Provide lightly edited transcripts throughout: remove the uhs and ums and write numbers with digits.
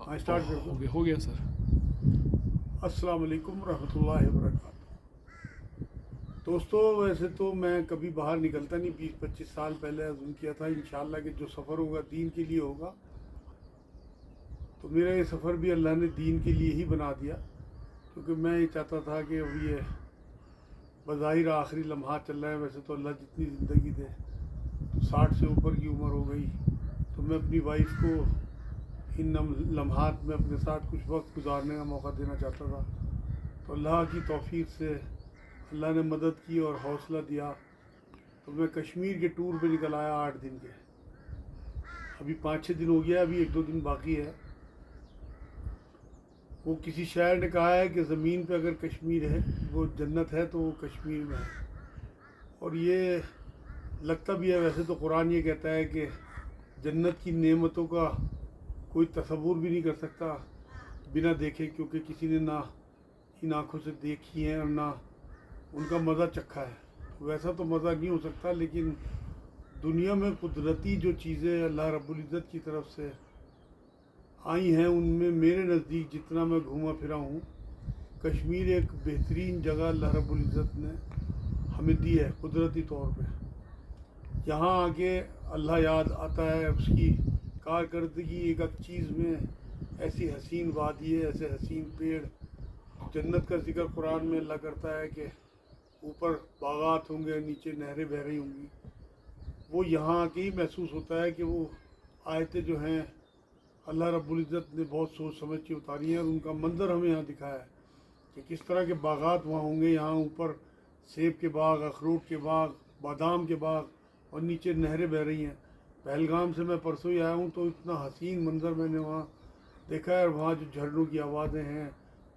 ہاں اسٹارٹ کر دو. ہو گیا سر. السلام علیکم ورحمۃ اللہ وبرکاتہ. دوستو ویسے تو میں کبھی باہر نکلتا نہیں، 20-25 سال پہلے عزم کیا تھا انشاءاللہ کہ جو سفر ہوگا دین کے لیے ہوگا. تو میرا یہ سفر بھی اللہ نے دین کے لیے ہی بنا دیا، کیونکہ میں یہ چاہتا تھا کہ اب یہ بظاہر آخری لمحات چل رہے ہیں، ویسے تو اللہ جتنی زندگی دے تو 60 سے اوپر کی عمر ہو گئی، تو میں اپنی وائف کو ان لمحات میں اپنے ساتھ کچھ وقت گزارنے کا موقع دینا چاہتا تھا. تو اللہ کی توفیق سے اللہ نے مدد کی اور حوصلہ دیا، تو میں کشمیر کے ٹور پہ نکل آیا 8 دن کے. ابھی 5-6 دن ہو گیا، ابھی 1-2 دن باقی ہے. وہ کسی شاعر نے کہا ہے کہ زمین پہ اگر کشمیر ہے، وہ جنت ہے تو وہ کشمیر میں ہے. اور یہ لگتا بھی ہے، ویسے تو قرآن یہ کہتا ہے کہ جنت کی نعمتوں کا کوئی تصور بھی نہیں کر سکتا بنا دیکھے، کیونکہ کسی نے نہ ان آنکھوں سے دیکھی ہیں اور نہ ان کا مزہ چکھا ہے. ویسا تو مزہ نہیں ہو سکتا، لیکن دنیا میں قدرتی جو چیزیں اللہ رب العزت کی طرف سے آئی ہیں، ان میں میرے نزدیک جتنا میں گھوما پھرا ہوں، کشمیر ایک بہترین جگہ اللہ رب العزت نے ہمیں دی ہے قدرتی طور پہ. یہاں آ کے اللہ یاد آتا ہے، اس کی کارکردگی ایک ایک چیز میں. ایسی حسین وادی ہے، ایسے حسین پیڑ. جنت کا ذکر قرآن میں اللہ کرتا ہے کہ اوپر باغات ہوں گے، نیچے نہریں بہہ رہی ہوں گی. وہ یہاں آ کے ہی محسوس ہوتا ہے کہ وہ آیتیں جو ہیں اللہ رب العزت نے بہت سوچ سمجھ کے اتاری ہیں، اور ان کا منظر ہمیں یہاں دکھایا ہے کہ کس طرح کے باغات وہاں ہوں گے. یہاں اوپر سیب کے باغ، اخروٹ کے باغ، بادام کے باغ، اور نیچے نہریں بہہ رہی ہیں. پہلگام سے میں پرسوں ہی آیا ہوں، تو اتنا حسین منظر میں نے وہاں دیکھا ہے. اور وہاں جو جھرنوں کی آوازیں ہیں،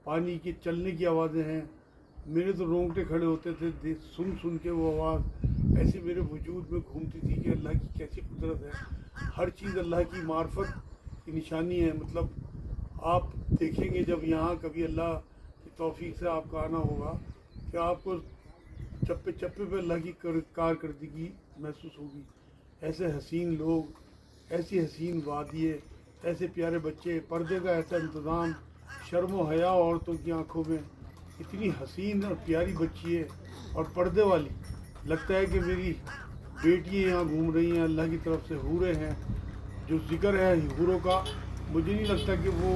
پانی کے چلنے کی آوازیں ہیں، میرے تو رونگٹے کھڑے ہوتے تھے سن کے وہ آواز ایسی میرے وجود میں گھومتی تھی کہ اللہ کی کیسی قدرت ہے. ہر چیز اللہ کی معرفت کی نشانی ہے. مطلب آپ دیکھیں گے جب یہاں کبھی اللہ کی توفیق سے آپ کا آنا ہوگا کہ آپ کو چپے چپے پہ اللہ کی کارکردگی محسوس ہوگی. ایسے حسین لوگ، ایسی حسین وادیے، ایسے پیارے بچے، پردے کا ایسا انتظام، شرم و حیا عورتوں کی آنکھوں میں. اتنی حسین اور پیاری بچی ہے اور پردے والی، لگتا ہے کہ میری بیٹیاں یہاں گھوم رہی ہیں. اللہ کی طرف سے حوریں ہیں. جو ذکر ہے حوروں کا، مجھے نہیں لگتا کہ وہ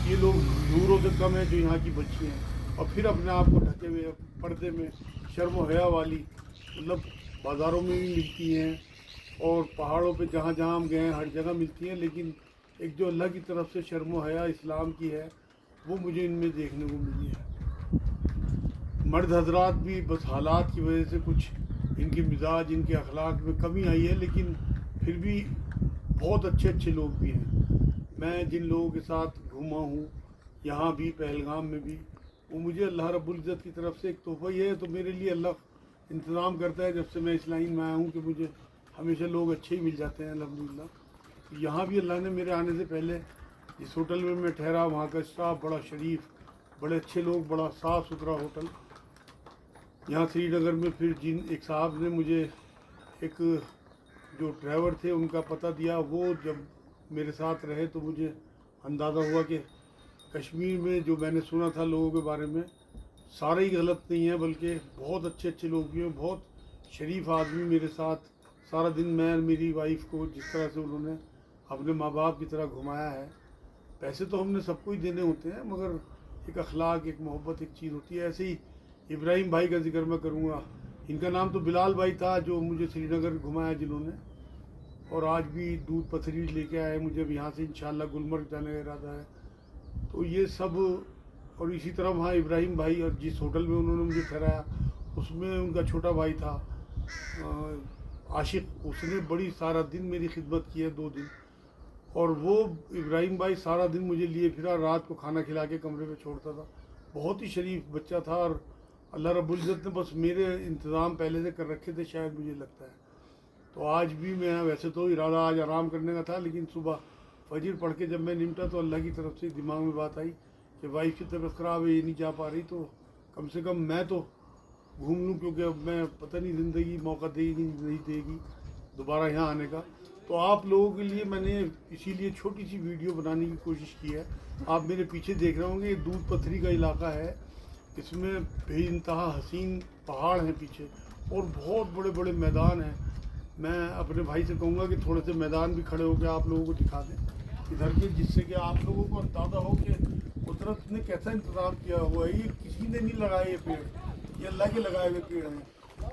یہ لوگ حوروں سے کم ہیں جو یہاں کی بچی ہیں. اور پھر اپنے آپ کو ڈھکے ہوئے پردے میں، شرم و حیا والی. مطلب بازاروں میں بھی ملتی ہیں اور پہاڑوں پہ جہاں جہاں ہم گئے ہیں ہر جگہ ملتی ہیں، لیکن ایک جو اللہ کی طرف سے شرم و حیا اسلام کی ہے، وہ مجھے ان میں دیکھنے کو ملی ہے. مرد حضرات بھی بس حالات کی وجہ سے کچھ ان کے مزاج، ان کے اخلاق میں کمی آئی ہے، لیکن پھر بھی بہت اچھے اچھے لوگ بھی ہیں. میں جن لوگوں کے ساتھ گھوما ہوں یہاں بھی، پہلگام میں بھی، وہ مجھے اللہ رب العزت کی طرف سے ایک تحفہ ہی ہے. تو میرے لیے اللہ انتظام کرتا ہے جب سے میں اس لائن میں آیا ہوں کہ مجھے ہمیشہ لوگ اچھے ہی مل جاتے ہیں الحمدللہ. یہاں بھی اللہ نے میرے آنے سے پہلے جس ہوٹل میں ٹھہرا، وہاں کا اسٹاف بڑا شریف، بڑے اچھے لوگ، بڑا صاف ستھرا ہوٹل. یہاں سری نگر میں پھر جن ایک صاحب نے مجھے ایک جو ڈرائیور تھے ان کا پتہ دیا، وہ جب میرے ساتھ رہے تو مجھے اندازہ ہوا کہ کشمیر میں جو میں نے سنا تھا لوگوں کے بارے میں، سارے ہی غلط نہیں ہیں، بلکہ بہت اچھے اچھے لوگ بھی ہیں. بہت شریف آدمی میرے ساتھ سارا دن، میں میری وائف کو جس طرح سے انہوں نے اپنے ماں باپ کی طرح گھمایا ہے. پیسے تو ہم نے سب کو ہی دینے ہوتے ہیں، مگر ایک اخلاق، ایک محبت، ایک چیز ہوتی ہے. ایسے ہی ابراہیم بھائی کا ذکر میں کروں گا. ان کا نام تو بلال بھائی تھا، جو مجھے سری نگر گھمایا جنہوں نے، اور آج بھی دودھ پتھری لے کے آئے مجھے. اب یہاں سے انشاءاللہ گلمرگ جانے کا ارادہ ہے. تو یہ سب، اور اسی طرح وہاں ابراہیم بھائی اور جس ہوٹل میں انہوں نے مجھے ٹھہرایا، اس میں ان کا چھوٹا بھائی تھا عاشق. اس نے بڑی سارا دن میری خدمت کی ہے، 2 دن. اور وہ ابراہیم بھائی سارا دن مجھے لیے پھرا، رات کو کھانا کھلا کے کمرے پہ چھوڑتا تھا. بہت ہی شریف بچہ تھا، اور اللہ رب العزت نے بس میرے انتظام پہلے سے کر رکھے تھے شاید، مجھے لگتا ہے. تو آج بھی میں، ویسے تو ارادہ آج آرام کرنے کا تھا، لیکن صبح فجر پڑھ کے جب میں نمٹا تو اللہ کی طرف سے دماغ میں بات آئی کہ وائف کی طبیعت خراب ہے، یہ نہیں جا پا رہی، تو کم سے کم میں تو گھوم لوں، کیونکہ اب میں پتہ نہیں زندگی موقع دے گی نہیں دے گی دوبارہ یہاں آنے کا. تو آپ لوگوں کے لیے میں نے اسی لیے چھوٹی سی ویڈیو بنانے کی کوشش کی ہے. آپ میرے پیچھے دیکھ رہے ہوں گے، یہ دودھ پتھری کا علاقہ ہے. اس میں بے انتہا حسین پہاڑ ہیں پیچھے اور بہت بڑے بڑے میدان ہیں. میں اپنے بھائی سے کہوں گا کہ تھوڑے سے میدان بھی کھڑے ہو کے آپ لوگوں کو دکھا دیں ادھر کے، جس سے کہ آپ لوگوں کو اندازہ ہو کہ قدرت نے کیسا انتظام کیا ہوا ہے. یہ کسی نے نہیں لگائے، یہ پیڑ یہ اللہ کے لگائے ہوئے پیڑ ہیں.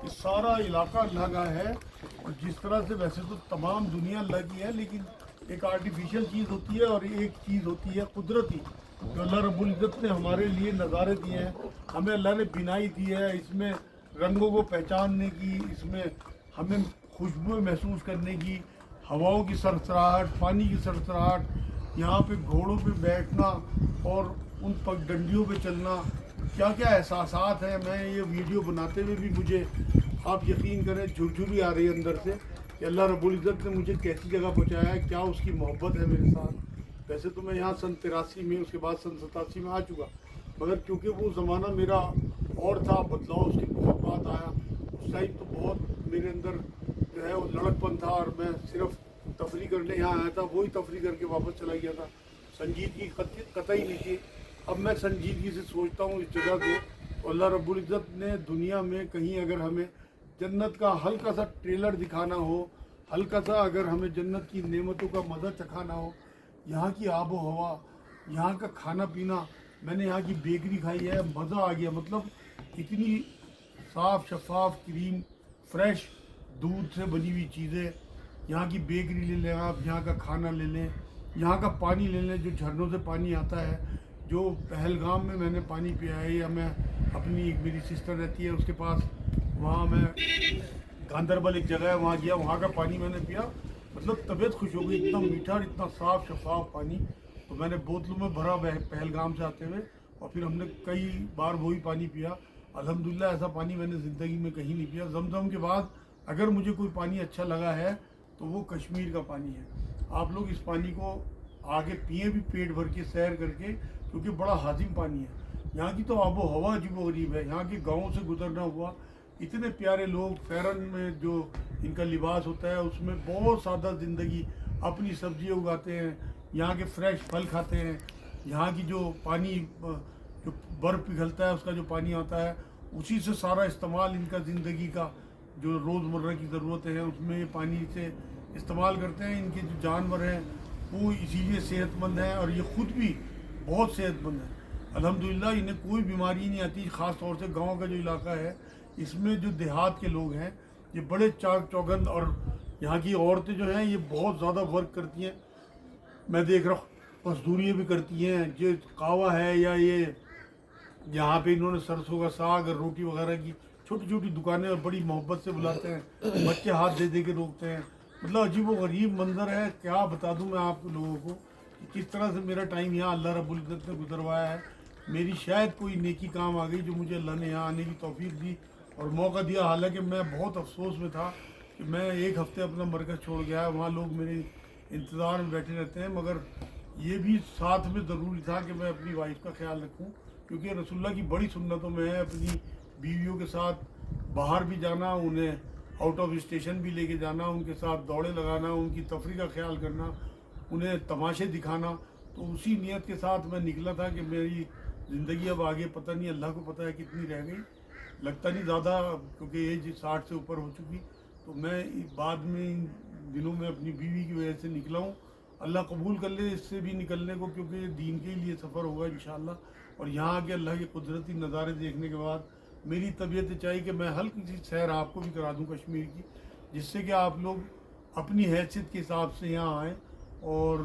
یہ سارا علاقہ اللہ کا ہے. اور جس طرح سے ویسے تو تمام دنیا اللہ کی ہے، لیکن ایک آرٹیفیشل چیز ہوتی ہے اور ایک چیز ہوتی ہے قدرتی، جو اللہ رب العزت نے ہمارے لیے نظارے دیے ہیں. ہمیں اللہ نے بینائی دی ہے، اس میں رنگوں کو پہچاننے کی، اس میں ہمیں خوشبوئیں محسوس کرنے کی، ہواؤں کی سرسراہٹ، پانی کی سرسراہٹ، یہاں پہ گھوڑوں پہ بیٹھنا اور ان پگ ڈنڈیوں پہ چلنا، کیا کیا احساسات ہیں. میں یہ ویڈیو بناتے ہوئے بھی مجھے آپ یقین کریں جھرجھری آ رہی ہے اندر سے کہ اللہ رب العزت نے مجھے کیسی جگہ پہنچایا ہے، کیا اس کی محبت ہے میرے ساتھ. ویسے تو میں یہاں سن 83 میں، اس کے بعد سن 87 میں آ چکا، مگر کیونکہ وہ زمانہ میرا اور تھا، بدلاؤ اس کے بہت بعد آیا. اس ٹائم تو بہت میرے اندر جو ہے وہ لڑک پن تھا اور میں صرف تفریح کرنے یہاں آیا تھا، وہی تفریح کر کے واپس چلا گیا تھا. سنجیدگی قطعی نہیں تھی. اب میں سنجیدگی سے سوچتا ہوں اس جگہ کو. تو اللہ رب العزت نے دنیا میں کہیں اگر ہمیں جنت کا ہلکا سا ٹریلر دکھانا ہو، ہلکا سا اگر ہمیں جنت کی نعمتوں کا مزہ چکھانا ہو، یہاں کی آب و ہوا، یہاں کا کھانا پینا. میں نے یہاں کی بیکری کھائی ہے، مزہ آ گیا. مطلب اتنی صاف شفاف کریم، فریش دودھ سے بنی ہوئی چیزیں. یہاں کی بیکری لے لیں آپ، یہاں کا کھانا لے لیں، یہاں کا پانی لے لیں جو جھرنوں سے پانی آتا ہے. جو پہلگام میں نے پانی پیا ہے، یا میں اپنی ایک میری سسٹر رہتی ہے اس کے پاس، وہاں میں گاندربل ایک جگہ ہے وہاں گیا، وہاں کا پانی میں نے پیا، مطلب طبیعت خوش ہو گئی. اتنا میٹھا اور اتنا صاف شفاف پانی. تو میں نے بوتلوں میں بھرا پہلگام سے آتے ہوئے، اور پھر ہم نے کئی بار وہی پانی پیا. الحمدللہ ایسا پانی میں نے زندگی میں کہیں نہیں پیا. زمزم کے بعد اگر مجھے کوئی پانی اچھا لگا ہے تو وہ کشمیر کا پانی ہے. آپ لوگ اس پانی کو آگے پئیں بھی پیٹ بھر کے سیر کر کے، کیونکہ بڑا ہاضم پانی ہے. یہاں کی تو آب و ہوا عجیب و غریب ہے. یہاں کے گاؤں سے گزرنا ہوا، اتنے پیارے لوگ. فیرن میں جو ان کا لباس ہوتا ہے اس میں بہت سادہ زندگی، اپنی سبزیاں اگاتے ہیں، یہاں کے فریش پھل کھاتے ہیں. یہاں کی جو پانی، جو برف پگھلتا ہے اس کا جو پانی آتا ہے، اسی سے سارا استعمال ان کا زندگی کا جو روزمرہ کی ضرورتیں ہیں اس میں یہ پانی سے استعمال کرتے ہیں. ان کے جو جانور ہیں وہ اسی لیے صحت مند ہیں، اور یہ خود بھی بہت صحت مند ہیں. الحمدللہ انہیں کوئی بیماری نہیں آتی. خاص طور سے گاؤں کا جو علاقہ ہے، اس میں جو دیہات کے لوگ ہیں یہ بڑے چاق چوگند، اور یہاں کی عورتیں جو ہیں یہ بہت زیادہ ورک کرتی ہیں. میں دیکھ رہا ہوں مزدوریاں بھی کرتی ہیں. جو قہوہ ہے یا یہ یہاں پہ انہوں نے سرسوں کا ساگ اور روٹی وغیرہ کی چھوٹی چھوٹی دکانیں، اور بڑی محبت سے بلاتے ہیں، بچے ہاتھ دے دے کے روکتے ہیں. مطلب عجیب و غریب منظر ہے. کیا بتا دوں میں آپ لوگوں کو کہ کس طرح سے میرا ٹائم یہاں اللہ رب العزت نے گزروایا ہے. میری شاید کوئی نیکی کام آ گئی جو مجھے اللہ نے یہاں آنے کی توفیق دی اور موقع دیا. حالانکہ میں بہت افسوس میں تھا کہ میں ایک ہفتے اپنا مرکز چھوڑ گیا، وہاں لوگ میرے انتظار میں بیٹھے رہتے ہیں. مگر یہ بھی ساتھ میں ضروری تھا کہ میں اپنی وائف کا خیال رکھوں، کیونکہ رسول اللہ کی بڑی سنتوں میں ہے اپنی بیویوں کے ساتھ باہر بھی جانا، انہیں آؤٹ آف اسٹیشن بھی لے کے جانا، ان کے ساتھ دوڑے لگانا، ان کی تفریح کا خیال کرنا، انہیں تماشے دکھانا. تو اسی نیت کے ساتھ میں نکلا تھا کہ میری زندگی اب آگے پتہ نہیں، اللہ کو پتہ ہے کتنی رہ گئی. لگتا نہیں زیادہ، کیونکہ ایج 60 سے اوپر ہو چکی. تو میں بعد میں ان دنوں میں اپنی بیوی کی وجہ سے نکلا ہوں. اللہ قبول کر لے اس سے بھی نکلنے کو، کیونکہ یہ دین کے لیے سفر ہوگا انشاءاللہ. اور یہاں آ کے اللہ کے قدرتی نظارے دیکھنے کے بعد میری طبیعت چاہیے کہ میں ہلکی سی سیر آپ کو بھی کرا دوں کشمیر کی، جس سے کہ آپ لوگ اپنی حیثیت کے حساب سے یہاں آئیں اور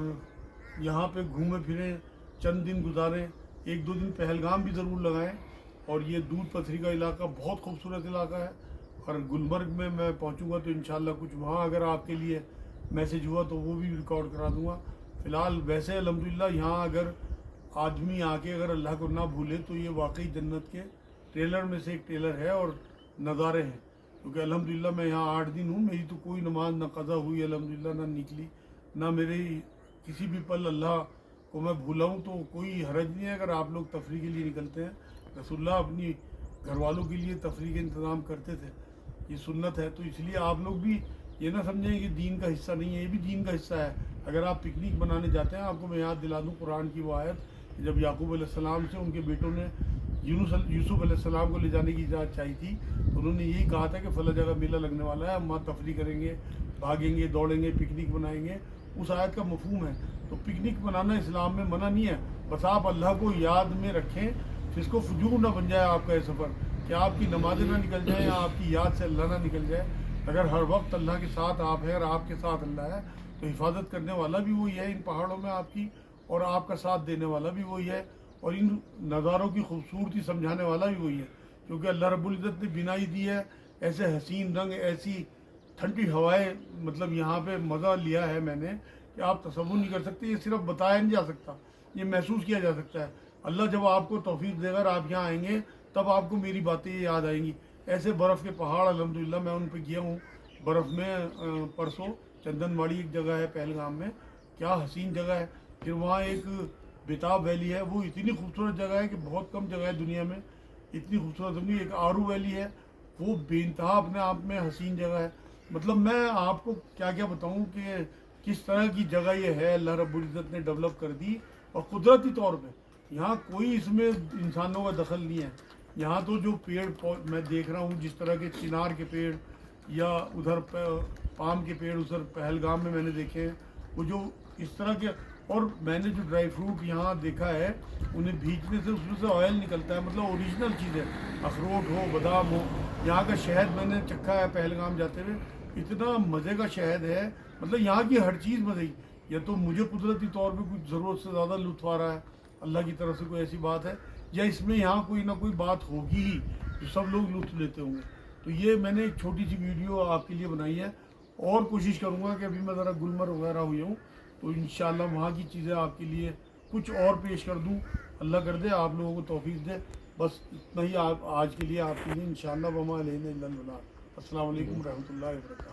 یہاں پہ گھومیں پھریں، چند دن گزاریں. 1-2 دن پہلگام بھی ضرور لگائیں. اور یہ دودھ پتھری کا علاقہ بہت خوبصورت علاقہ ہے. اور گلمرگ میں پہنچوں گا تو انشاءاللہ کچھ وہاں اگر آپ کے لیے میسیج ہوا تو وہ بھی ریکارڈ کرا دوں گا. فی الحال ویسے الحمدللہ یہاں اگر آدمی آ کے اگر اللہ کو نہ بھولے تو یہ واقعی جنت کے ٹریلر میں سے ایک ٹریلر ہے اور نظارے ہیں. کیونکہ الحمدللہ میں یہاں 8 دن ہوں، میری تو کوئی نماز نہ قضا ہوئی الحمدللہ، نہ نکلی، نہ میرے کسی بھی پل اللہ کو میں بھولا ہوں. تو کوئی حرج نہیں ہے اگر آپ لوگ تفریح کے لیے نکلتے ہیں. رسول اللہ اپنی گھر والوں کے لیے تفریح کے انتظام کرتے تھے، یہ سنت ہے. تو اس لیے آپ لوگ بھی یہ نہ سمجھیں کہ دین کا حصہ نہیں ہے، یہ بھی دین کا حصہ ہے۔ اگر آپ پکنک بنانے جاتے ہیں، آپ کو میں یاد دلا دوں قرآن کی وہ آیت، جب یعقوب علیہ السلام سے ان کے بیٹوں نے یوسف علیہ السلام کو لے جانے کی اجازت چاہی تھی، تو انہوں نے یہی کہا تھا کہ فلاں جگہ میلہ لگنے والا ہے، ہم وہاں تفریح کریں گے، بھاگیں گے، دوڑیں گے، پکنک بنائیں گے۔ اس آیت کا مفہوم ہے۔ تو پکنک بنانا اسلام میں منع نہیں ہے، بس آپ اللہ کو یاد میں رکھیں، جس کو فجور نہ بن جائے آپ کا یہ سفر، کہ آپ کی نمازیں نہ نکل جائیں یا آپ کی یاد سے اللہ نہ نکل جائے۔ اگر ہر وقت اللہ کے ساتھ آپ ہیں اور آپ کے ساتھ اللہ ہے، تو حفاظت کرنے والا بھی وہی ہے ان پہاڑوں میں آپ کی، اور آپ کا ساتھ دینے والا بھی وہی ہے، اور ان نظاروں کی خوبصورتی سمجھانے والا بھی وہی ہے، کیونکہ اللہ رب العزت نے بنائی دی ہے، ایسے حسین رنگ، ایسی ٹھنڈی ہوائیں، مطلب یہاں پہ مزہ لیا ہے میں نے کہ آپ تصور نہیں کر سکتے۔ یہ صرف بتایا نہیں جا سکتا، یہ محسوس کیا جا سکتا ہے۔ اللہ جب آپ کو توفیق دے گا اور آپ یہاں آئیں گے، تب آپ کو میری باتیں یاد آئیں گی۔ ایسے برف کے پہاڑ الحمدللہ میں ان پہ گیا ہوں برف میں۔ پرسوں چندن واڑی ایک جگہ ہے پہلگام میں، کیا حسین جگہ ہے۔ پھر وہاں ایک بیتاب ویلی ہے، وہ اتنی خوبصورت جگہ ہے کہ بہت کم جگہ ہے دنیا میں اتنی خوبصورت نہیں۔ ایک آرو ویلی ہے، وہ بے انتہا اپنے آپ میں حسین جگہ ہے۔ مطلب میں آپ کو کیا کیا بتاؤں کہ کس طرح کی جگہ یہ ہے، اللہ رب العزت نے ڈیولپ کر دی، اور قدرتی طور پہ یہاں کوئی اس میں انسانوں کا دخل نہیں ہے۔ یہاں تو جو پیڑ میں دیکھ رہا ہوں، جس طرح کے چنار کے پیڑ یا ادھر پام کے پیڑ ادھر پہلگام میں نے دیکھے ہیں، وہ جو اس طرح کے، اور میں نے جو ڈرائی فروٹ یہاں دیکھا ہے، انہیں بھیجنے سے اس میں سے آئل نکلتا ہے، مطلب اوریجنل چیز ہے، اخروٹ ہو، بادام ہو۔ یہاں کا شہد میں نے چکھا ہے پہلگام جاتے ہوئے، اتنا مزے کا شہد ہے، مطلب یہاں کی ہر چیز مزے کی۔ یا تو مجھے قدرتی طور پہ کچھ ضرورت سے زیادہ لطف آ رہا ہے، اللہ کی طرف سے کوئی ایسی بات ہے، یا اس میں یہاں کوئی نہ کوئی بات ہوگی ہی جو سب لوگ لطف لیتے ہوں گے۔ تو یہ میں نے ایک چھوٹی سی ویڈیو آپ کے لیے بنائی ہے، اور کوشش کروں گا کہ ابھی میں ذرا گلمرگ وغیرہ ہوئی ہوں، تو انشاءاللہ وہاں کی چیزیں آپ کے لیے کچھ اور پیش کر دوں۔ اللہ کر دے آپ لوگوں کو توفیق دے۔ بس اتنا ہی آپ آج کے لیے آپ کے لیے انشاءاللہ، وما علینا الا البلاغ۔ السلام علیکم ورحمۃ اللہ وبرکاتہ۔